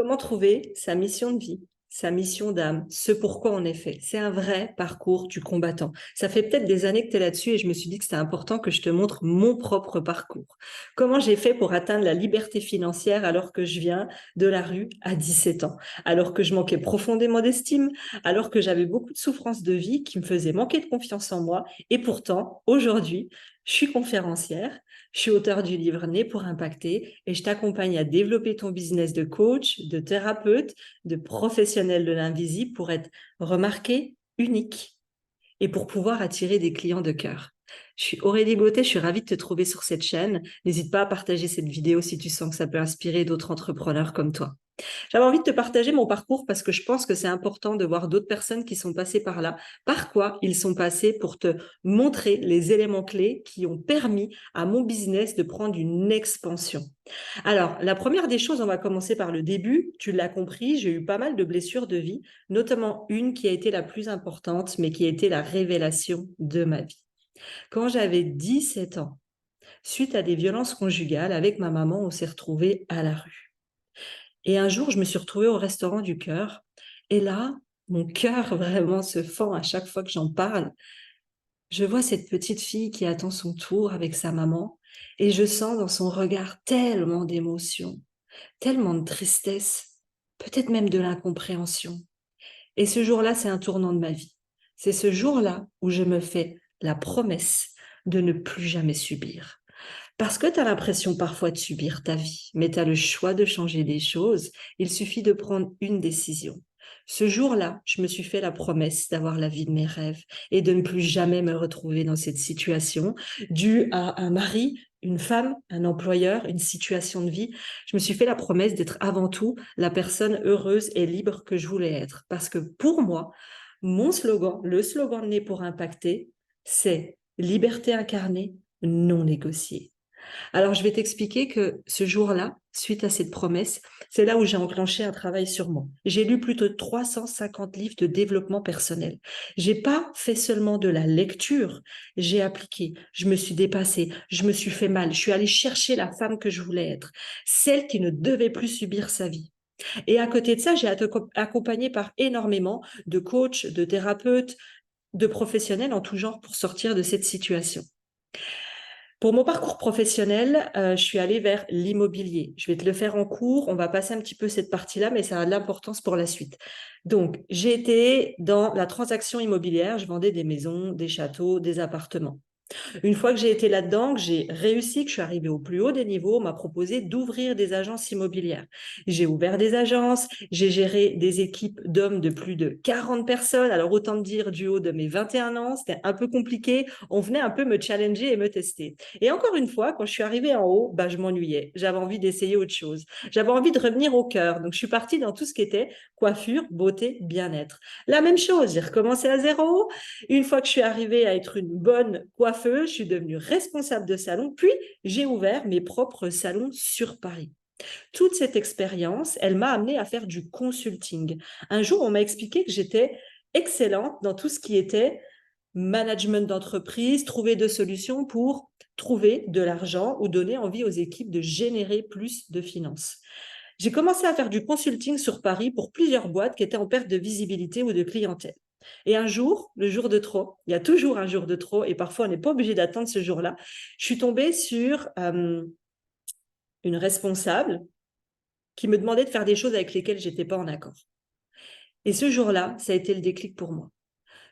Comment trouver sa mission de vie, sa mission d'âme, ce pourquoi on est fait? C'est un vrai parcours du combattant. Ça fait peut-être des années que tu es là-dessus et je me suis dit que c'était important que je te montre mon propre parcours. Comment j'ai fait pour atteindre la liberté financière alors que je viens de la rue à 17 ans, alors que je manquais profondément d'estime, alors que j'avais beaucoup de souffrances de vie qui me faisaient manquer de confiance en moi. Et pourtant, aujourd'hui, je suis conférencière, je suis auteur du livre Né pour impacter et je t'accompagne à développer ton business de coach, de thérapeute, de professionnel de l'invisible pour être remarqué, unique et pour pouvoir attirer des clients de cœur. Je suis Aurélie Gauthier, je suis ravie de te trouver sur cette chaîne. N'hésite pas à partager cette vidéo si tu sens que ça peut inspirer d'autres entrepreneurs comme toi. J'avais envie de te partager mon parcours parce que je pense que c'est important de voir d'autres personnes qui sont passées par là, par quoi ils sont passés pour te montrer les éléments clés qui ont permis à mon business de prendre une expansion. Alors, la première des choses, on va commencer par le début. Tu l'as compris, j'ai eu pas mal de blessures de vie, notamment une qui a été la plus importante, mais qui a été la révélation de ma vie. Quand j'avais 17 ans, suite à des violences conjugales avec ma maman, on s'est retrouvés à la rue. Et un jour, je me suis retrouvée au restaurant du cœur. Et là, mon cœur vraiment se fend à chaque fois que j'en parle. Je vois cette petite fille qui attend son tour avec sa maman et je sens dans son regard tellement d'émotion, tellement de tristesse, peut-être même de l'incompréhension. Et ce jour-là, c'est un tournant de ma vie. C'est ce jour-là où je me fais la promesse de ne plus jamais subir. Parce que tu as l'impression parfois de subir ta vie, mais tu as le choix de changer des choses. Il suffit de prendre une décision. Ce jour-là, je me suis fait la promesse d'avoir la vie de mes rêves et de ne plus jamais me retrouver dans cette situation due à un mari, une femme, un employeur, une situation de vie. Je me suis fait la promesse d'être avant tout la personne heureuse et libre que je voulais être. Parce que pour moi, mon slogan, le slogan de Né pour impacter, c'est liberté incarnée, non négociée. Alors, je vais t'expliquer que ce jour-là, suite à cette promesse, c'est là où j'ai enclenché un travail sur moi. J'ai lu plus de 350 livres de développement personnel. J'ai pas fait seulement de la lecture, j'ai appliqué, je me suis dépassée, je me suis fait mal, je suis allée chercher la femme que je voulais être, celle qui ne devait plus subir sa vie. Et à côté de ça, j'ai été accompagnée par énormément de coachs, de thérapeutes, de professionnels en tout genre pour sortir de cette situation. Pour mon parcours professionnel, je suis allée vers l'immobilier. Je vais te le faire en cours. On va passer un petit peu cette partie-là, mais ça a de l'importance pour la suite. Donc, j'ai été dans la transaction immobilière. Je vendais des maisons, des châteaux, des appartements. Une fois que j'ai été là-dedans, que j'ai réussi, que je suis arrivée au plus haut des niveaux, on m'a proposé d'ouvrir des agences immobilières. J'ai ouvert des agences, j'ai géré des équipes d'hommes de plus de 40 personnes. Alors autant te dire, du haut de mes 21 ans, c'était un peu compliqué. On venait un peu me challenger et me tester. Et encore une fois, quand je suis arrivée en haut, bah, je m'ennuyais. J'avais envie d'essayer autre chose. J'avais envie de revenir au cœur. Donc je suis partie dans tout ce qui était coiffure, beauté, bien-être. La même chose, j'ai recommencé à zéro. Une fois que je suis arrivée à être une bonne coiffeuse, je suis devenue responsable de salon, puis j'ai ouvert mes propres salons sur Paris. Toute cette expérience, elle m'a amenée à faire du consulting. Un jour, on m'a expliqué que j'étais excellente dans tout ce qui était management d'entreprise, trouver des solutions pour trouver de l'argent ou donner envie aux équipes de générer plus de finances. J'ai commencé à faire du consulting sur Paris pour plusieurs boîtes qui étaient en perte de visibilité ou de clientèle. Et un jour, le jour de trop, il y a toujours un jour de trop et parfois on n'est pas obligé d'attendre ce jour-là, je suis tombée sur une responsable qui me demandait de faire des choses avec lesquelles je n'étais pas en accord. Et ce jour-là, ça a été le déclic pour moi.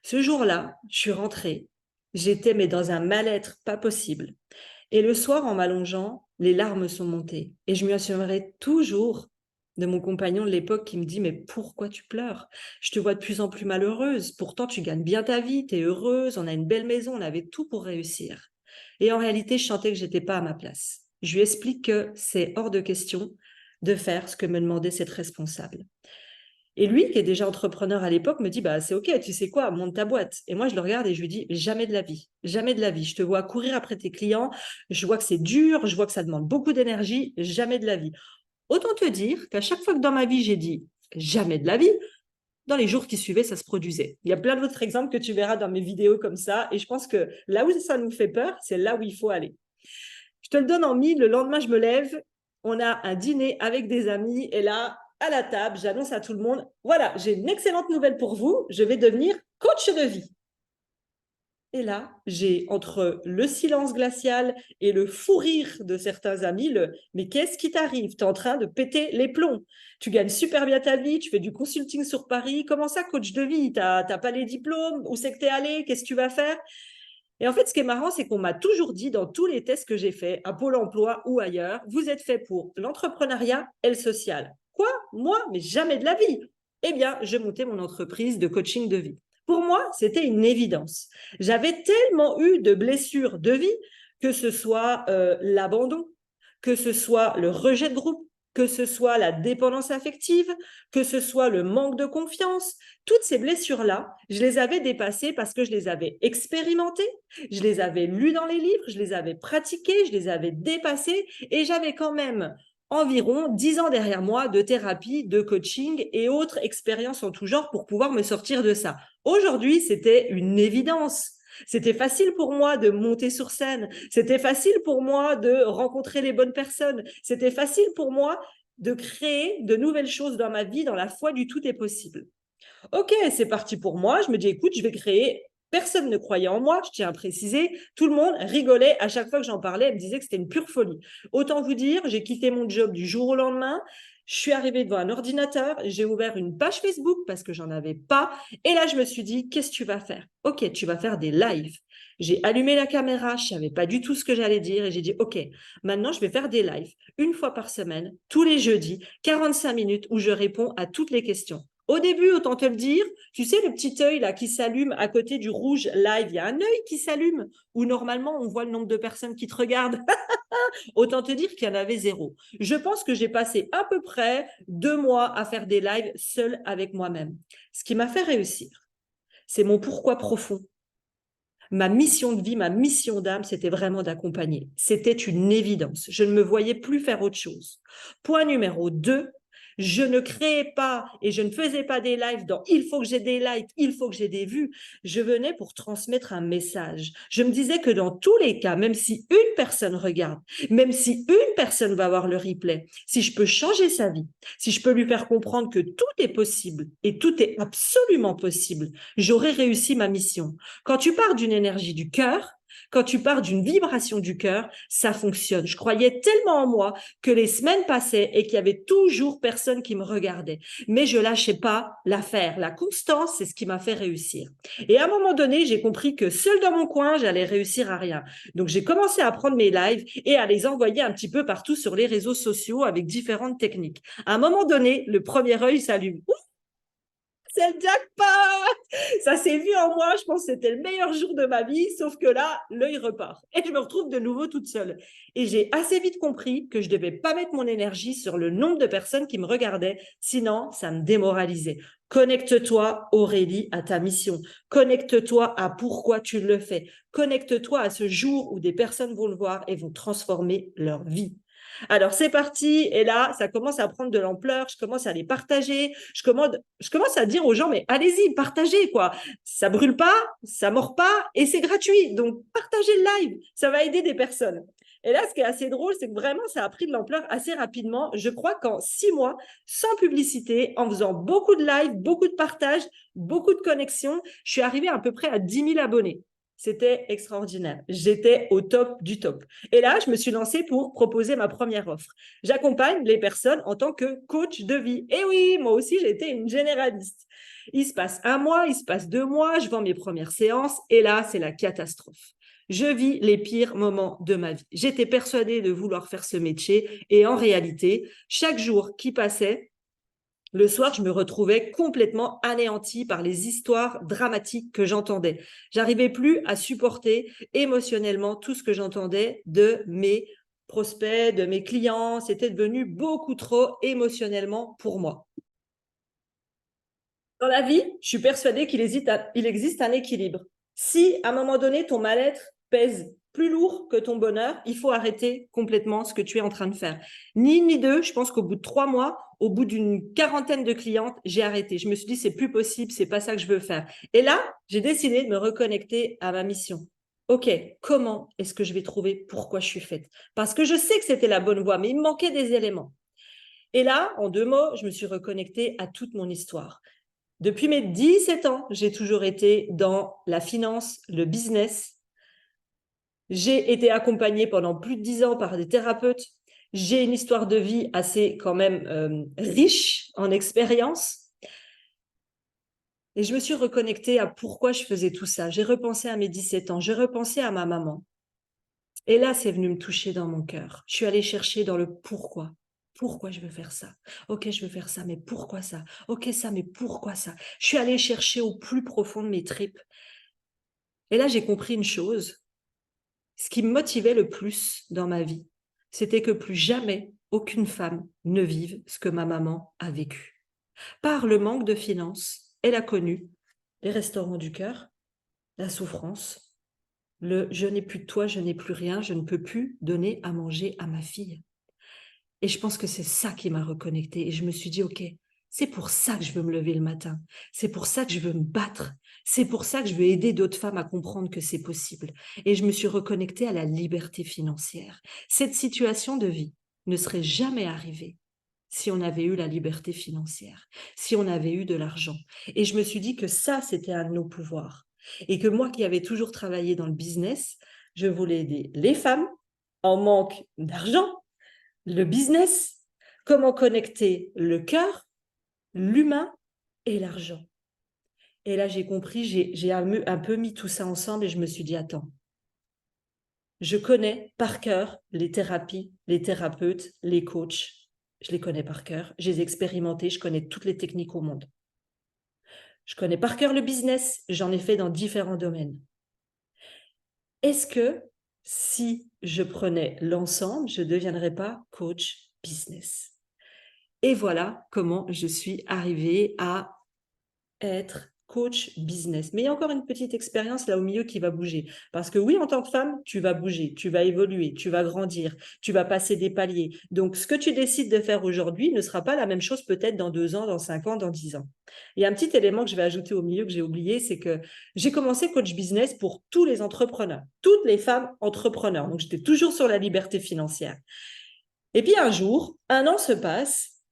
Ce jour-là, je suis rentrée, j'étais mais dans un mal-être pas possible. Et le soir, en m'allongeant, les larmes sont montées. Et je me souviendrai toujours de mon compagnon de l'époque qui me dit « Mais pourquoi tu pleures? Je te vois de plus en plus malheureuse. Pourtant, tu gagnes bien ta vie, tu es heureuse, on a une belle maison, on avait tout pour réussir. » Et en réalité, je sentais que je n'étais pas à ma place. Je lui explique que c'est hors de question de faire ce que me demandait cette responsable. Et lui, qui est déjà entrepreneur à l'époque, me dit, bah, c'est OK, tu sais quoi, monte ta boîte. Et moi, je le regarde et je lui dis, jamais de la vie, jamais de la vie. Je te vois courir après tes clients, je vois que c'est dur, je vois que ça demande beaucoup d'énergie, jamais de la vie. Autant te dire qu'à chaque fois que dans ma vie, j'ai dit jamais de la vie, dans les jours qui suivaient, ça se produisait. Il y a plein d'autres exemples que tu verras dans mes vidéos comme ça. Et je pense que là où ça nous fait peur, c'est là où il faut aller. Je te le donne en mille, le lendemain, je me lève, on a un dîner avec des amis et là, à la table, j'annonce à tout le monde, voilà, j'ai une excellente nouvelle pour vous, je vais devenir coach de vie. Et là, j'ai entre le silence glacial et le fou rire de certains amis, mais qu'est-ce qui t'arrive? Tu es en train de péter les plombs. Tu gagnes super bien ta vie, tu fais du consulting sur Paris. Comment ça, coach de vie? T'as pas les diplômes? Où c'est que tu es allé? Qu'est-ce que tu vas faire? Et en fait, ce qui est marrant, c'est qu'on m'a toujours dit dans tous les tests que j'ai faits, à Pôle emploi ou ailleurs, vous êtes fait pour l'entrepreneuriat et le social. Quoi? Moi? Mais jamais de la vie. Eh bien, je montais mon entreprise de coaching de vie. Pour moi, c'était une évidence. J'avais tellement eu de blessures de vie, que ce soit l'abandon, que ce soit le rejet de groupe, que ce soit la dépendance affective, que ce soit le manque de confiance, toutes ces blessures-là, je les avais dépassées parce que je les avais expérimentées, je les avais lues dans les livres, je les avais pratiquées, je les avais dépassées et j'avais quand même environ 10 ans derrière moi de thérapie, de coaching et autres expériences en tout genre pour pouvoir me sortir de ça. Aujourd'hui, c'était une évidence. C'était facile pour moi de monter sur scène. C'était facile pour moi de rencontrer les bonnes personnes. C'était facile pour moi de créer de nouvelles choses dans ma vie, dans la foi du tout est possible. Ok, c'est parti pour moi. Je me dis, écoute, je vais créer. Personne ne croyait en moi, je tiens à préciser. Tout le monde rigolait à chaque fois que j'en parlais. Elle me disait que c'était une pure folie. Autant vous dire, j'ai quitté mon job du jour au lendemain. Je suis arrivée devant un ordinateur, j'ai ouvert une page Facebook parce que j'en avais pas. Et là, je me suis dit, qu'est-ce que tu vas faire? Ok, tu vas faire des lives. J'ai allumé la caméra, je savais pas du tout ce que j'allais dire et j'ai dit, ok, maintenant je vais faire des lives une fois par semaine, tous les jeudis, 45 minutes où je réponds à toutes les questions. Au début, autant te le dire, tu sais, le petit œil là qui s'allume à côté du rouge live, il y a un œil qui s'allume où normalement on voit le nombre de personnes qui te regardent. Autant te dire qu'il y en avait zéro. Je pense que j'ai passé à peu près 2 mois à faire des lives seule avec moi-même. Ce qui m'a fait réussir, c'est mon pourquoi profond. Ma mission de vie, ma mission d'âme, c'était vraiment d'accompagner. C'était une évidence. Je ne me voyais plus faire autre chose. Point numéro 2, je ne créais pas et je ne faisais pas des lives dans il faut que j'ai des likes, il faut que j'ai des vues. Je venais pour transmettre un message. Je me disais que dans tous les cas, même si une personne regarde, même si une personne va voir le replay, si je peux changer sa vie, si je peux lui faire comprendre que tout est possible et tout est absolument possible, j'aurais réussi ma mission. Quand tu pars d'une énergie du cœur, quand tu pars d'une vibration du cœur, ça fonctionne. Je croyais tellement en moi que les semaines passaient et qu'il y avait toujours personne qui me regardait. Mais je lâchais pas l'affaire. La constance, c'est ce qui m'a fait réussir. Et à un moment donné, j'ai compris que seul dans mon coin, j'allais réussir à rien. Donc j'ai commencé à prendre mes lives et à les envoyer un petit peu partout sur les réseaux sociaux avec différentes techniques. À un moment donné, le premier œil s'allume. C'est le jackpot! Ça s'est vu en moi, je pense que c'était le meilleur jour de ma vie, sauf que là, l'œil repart. Et je me retrouve de nouveau toute seule. Et j'ai assez vite compris que je ne devais pas mettre mon énergie sur le nombre de personnes qui me regardaient, sinon ça me démoralisait. Connecte-toi, Aurélie, à ta mission. Connecte-toi à pourquoi tu le fais. Connecte-toi à ce jour où des personnes vont le voir et vont transformer leur vie. Alors, c'est parti. Et là, ça commence à prendre de l'ampleur. Je commence à les partager. Je commence à dire aux gens, mais allez-y, partagez, quoi. Ça brûle pas, ça mord pas et c'est gratuit. Donc, partagez le live. Ça va aider des personnes. Et là, ce qui est assez drôle, c'est que vraiment, ça a pris de l'ampleur assez rapidement. Je crois qu'en 6 mois, sans publicité, en faisant beaucoup de lives, beaucoup de partages, beaucoup de connexions, je suis arrivée à peu près à 10 000 abonnés. C'était extraordinaire. J'étais au top du top. Et là, je me suis lancée pour proposer ma première offre. J'accompagne les personnes en tant que coach de vie. Et oui, moi aussi, j'étais une généraliste. Il se passe un mois, il se passe 2 mois, je vends mes premières séances et là, c'est la catastrophe. Je vis les pires moments de ma vie. J'étais persuadée de vouloir faire ce métier et en réalité, chaque jour qui passait, le soir, je me retrouvais complètement anéantie par les histoires dramatiques que j'entendais. J'arrivais plus à supporter émotionnellement tout ce que j'entendais de mes prospects, de mes clients. C'était devenu beaucoup trop émotionnellement pour moi. Dans la vie, je suis persuadée qu'il existe un équilibre. Si à un moment donné, ton mal-être pèse plus lourd que ton bonheur, il faut arrêter complètement ce que tu es en train de faire. Ni une ni deux, je pense qu'au bout de 3 mois, au bout d'une quarantaine de clientes, j'ai arrêté. Je me suis dit, c'est plus possible, c'est pas ça que je veux faire. Et là, j'ai décidé de me reconnecter à ma mission. Ok, comment est-ce que je vais trouver pourquoi je suis faite? Parce que je sais que c'était la bonne voie, mais il me manquait des éléments. Et là, en 2 mots, je me suis reconnectée à toute mon histoire. Depuis mes 17 ans, j'ai toujours été dans la finance, le business. J'ai été accompagnée pendant plus de 10 ans par des thérapeutes. J'ai une histoire de vie assez quand même riche en expérience. Et je me suis reconnectée à pourquoi je faisais tout ça. J'ai repensé à mes 17 ans, j'ai repensé à ma maman. Et là, c'est venu me toucher dans mon cœur. Je suis allée chercher dans le pourquoi. Pourquoi je veux faire ça? Ok, je veux faire ça, mais pourquoi ça? Ok, ça, mais pourquoi ça? Je suis allée chercher au plus profond de mes tripes. Et là, j'ai compris une chose. Ce qui me motivait le plus dans ma vie, c'était que plus jamais aucune femme ne vive ce que ma maman a vécu. Par le manque de finances, elle a connu les restaurants du cœur, la souffrance, le je n'ai plus de toi, je n'ai plus rien, je ne peux plus donner à manger à ma fille. Et je pense que c'est ça qui m'a reconnectée. Et je me suis dit, OK, c'est pour ça que je veux me lever le matin. C'est pour ça que je veux me battre. C'est pour ça que je veux aider d'autres femmes à comprendre que c'est possible. Et je me suis reconnectée à la liberté financière. Cette situation de vie ne serait jamais arrivée si on avait eu la liberté financière, si on avait eu de l'argent. Et je me suis dit que ça, c'était un de nos pouvoirs. Et que moi qui avais toujours travaillé dans le business, je voulais aider les femmes en manque d'argent, le business, comment connecter le cœur, l'humain et l'argent. Et là, j'ai compris, j'ai un peu mis tout ça ensemble et je me suis dit, attends, je connais par cœur les thérapies, les thérapeutes, les coachs. Je les connais par cœur, je les ai expérimentés, je connais toutes les techniques au monde. Je connais par cœur le business, j'en ai fait dans différents domaines. Est-ce que si je prenais l'ensemble, je ne deviendrais pas coach business? Et voilà comment je suis arrivée à être coach business. Mais il y a encore une petite expérience là au milieu qui va bouger. Parce que oui, en tant que femme, tu vas bouger, tu vas évoluer, tu vas grandir, tu vas passer des paliers. Donc, ce que tu décides de faire aujourd'hui ne sera pas la même chose peut-être dans 2 ans, dans 5 ans, dans 10 ans. Il y a un petit élément que je vais ajouter au milieu que j'ai oublié, c'est que j'ai commencé coach business pour tous les entrepreneurs, toutes les femmes entrepreneurs. Donc, j'étais toujours sur la liberté financière. Et puis un jour, un an se passe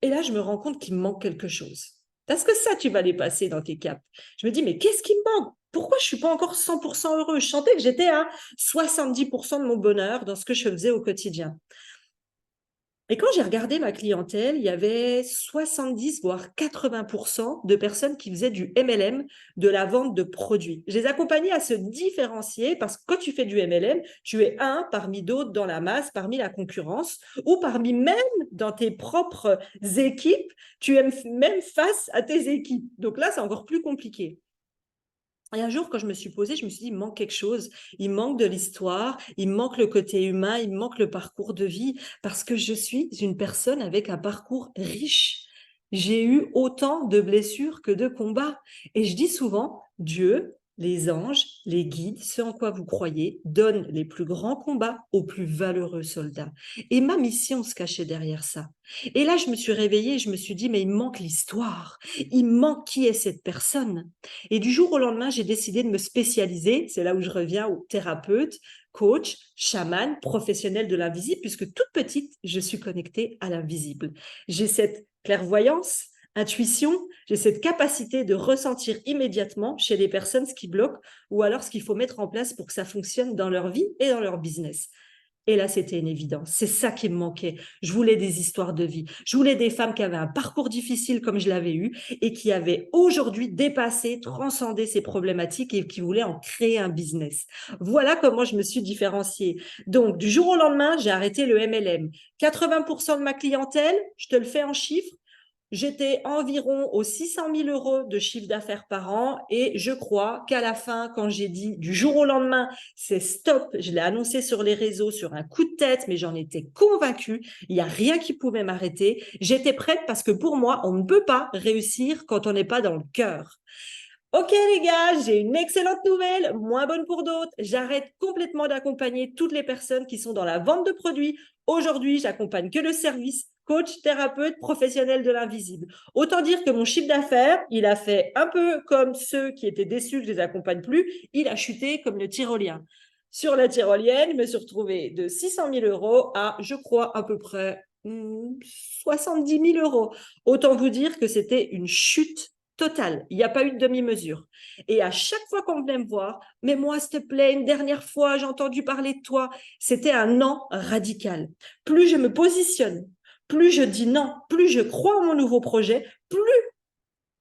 et là, je me rends compte qu'il me manque quelque chose. Parce que ça, tu vas les passer dans tes caps. Je me dis, mais qu'est-ce qui me manque? Pourquoi je ne suis pas encore 100% heureux? Je sentais que j'étais à 70% de mon bonheur dans ce que je faisais au quotidien. Et quand j'ai regardé ma clientèle, il y avait 70 voire 80% de personnes qui faisaient du MLM, de la vente de produits. Je les accompagnais à se différencier parce que quand tu fais du MLM, tu es un parmi d'autres dans la masse, parmi la concurrence ou parmi même dans tes propres équipes, tu es même face à tes équipes. Donc là, c'est encore plus compliqué. Et un jour, quand je me suis posée, je me suis dit, il manque quelque chose. Il manque de l'histoire, il manque le côté humain, il manque le parcours de vie, parce que je suis une personne avec un parcours riche. J'ai eu autant de blessures que de combats. Et je dis souvent, Dieu, les anges, les guides, ce en quoi vous croyez, donnent les plus grands combats aux plus valeureux soldats. Et ma mission se cachait derrière ça. Et là, je me suis réveillée et je me suis dit, mais il manque l'histoire. Il manque qui est cette personne. Et du jour au lendemain, j'ai décidé de me spécialiser. C'est là où je reviens au thérapeute, coach, chaman, professionnel de l'invisible, puisque toute petite, je suis connectée à l'invisible. J'ai cette clairvoyance, intuition, j'ai cette capacité de ressentir immédiatement chez les personnes ce qui bloque ou alors ce qu'il faut mettre en place pour que ça fonctionne dans leur vie et dans leur business. Et là, c'était une évidence. C'est ça qui me manquait. Je voulais des histoires de vie. Je voulais des femmes qui avaient un parcours difficile comme je l'avais eu et qui avaient aujourd'hui dépassé, transcendé ces problématiques et qui voulaient en créer un business. Voilà comment je me suis différenciée. Donc, du jour au lendemain, j'ai arrêté le MLM. 80% de ma clientèle, je te le fais en chiffres, j'étais environ aux 600 000 euros de chiffre d'affaires par an et je crois qu'à la fin, quand j'ai dit du jour au lendemain, c'est stop, je l'ai annoncé sur les réseaux sur un coup de tête, mais j'en étais convaincue, il n'y a rien qui pouvait m'arrêter. J'étais prête parce que pour moi, on ne peut pas réussir quand on n'est pas dans le cœur. Ok les gars, j'ai une excellente nouvelle, moins bonne pour d'autres. J'arrête complètement d'accompagner toutes les personnes qui sont dans la vente de produits. Aujourd'hui, j'accompagne que le service, coach, thérapeute, professionnel de l'invisible. Autant dire que mon chiffre d'affaires, il a fait un peu comme ceux qui étaient déçus que je les accompagne plus, il a chuté comme le tyrolien. Sur la tyrolienne, je me suis retrouvée de 600 000 euros à, je crois, à peu près 70 000 euros. Autant vous dire que c'était une chute totale. Il n'y a pas eu de demi-mesure. Et à chaque fois qu'on venait me voir, mais moi, s'il te plaît, une dernière fois, j'ai entendu parler de toi. C'était un non radical. Plus je me positionne, plus je dis non, plus je crois en mon nouveau projet, plus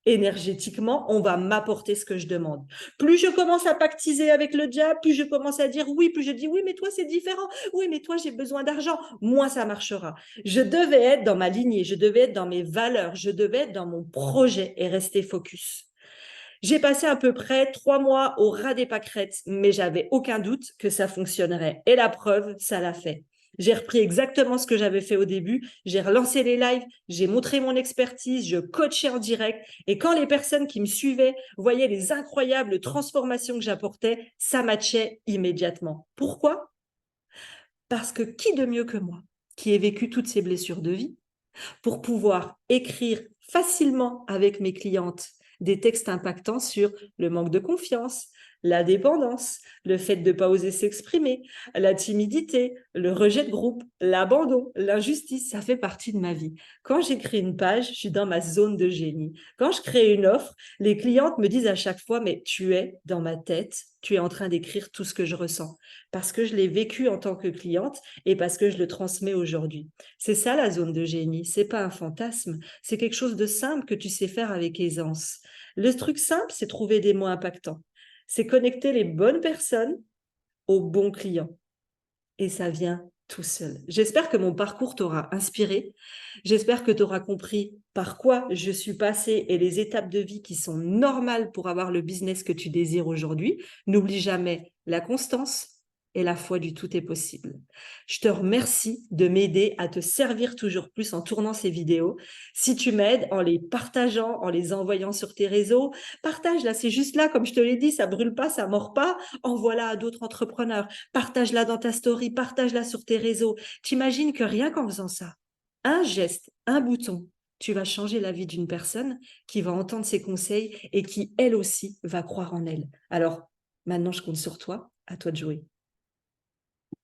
énergétiquement, on va m'apporter ce que je demande. Plus je commence à pactiser avec le diable, plus je commence à dire oui, plus je dis oui, mais toi, c'est différent. Oui, mais toi, j'ai besoin d'argent. Moins ça marchera. Je devais être dans ma lignée, je devais être dans mes valeurs, je devais être dans mon projet et rester focus. J'ai passé à peu près 3 mois au ras des pâquerettes, mais j'avais aucun doute que ça fonctionnerait. Et la preuve, ça l'a fait. J'ai repris exactement ce que j'avais fait au début. J'ai relancé les lives, j'ai montré mon expertise, je coachais en direct. Et quand les personnes qui me suivaient voyaient les incroyables transformations que j'apportais, ça matchait immédiatement. Pourquoi? Parce que qui de mieux que moi, qui ai vécu toutes ces blessures de vie, pour pouvoir écrire facilement avec mes clientes des textes impactants sur le manque de confiance, la dépendance, le fait de ne pas oser s'exprimer, la timidité, le rejet de groupe, l'abandon, l'injustice, ça fait partie de ma vie. Quand j'écris une page, je suis dans ma zone de génie. Quand je crée une offre, les clientes me disent à chaque fois, mais tu es dans ma tête, tu es en train d'écrire tout ce que je ressens, parce que je l'ai vécu en tant que cliente et parce que je le transmets aujourd'hui. C'est ça la zone de génie, c'est pas un fantasme, c'est quelque chose de simple que tu sais faire avec aisance. Le truc simple, c'est trouver des mots impactants. C'est connecter les bonnes personnes aux bons clients. Et ça vient tout seul. J'espère que mon parcours t'aura inspiré. J'espère que tu auras compris par quoi je suis passée et les étapes de vie qui sont normales pour avoir le business que tu désires aujourd'hui. N'oublie jamais la constance et la foi du tout est possible. Je te remercie de m'aider à te servir toujours plus en tournant ces vidéos. Si tu m'aides en les partageant, en les envoyant sur tes réseaux, partage là, c'est juste là, comme je te l'ai dit, ça brûle pas, ça mord pas, envoie-la à d'autres entrepreneurs, partage-la dans ta story, partage-la sur tes réseaux. T'imagines que rien qu'en faisant ça, un geste, un bouton, tu vas changer la vie d'une personne qui va entendre ses conseils et qui, elle aussi, va croire en elle. Alors, maintenant, je compte sur toi. À toi de jouer.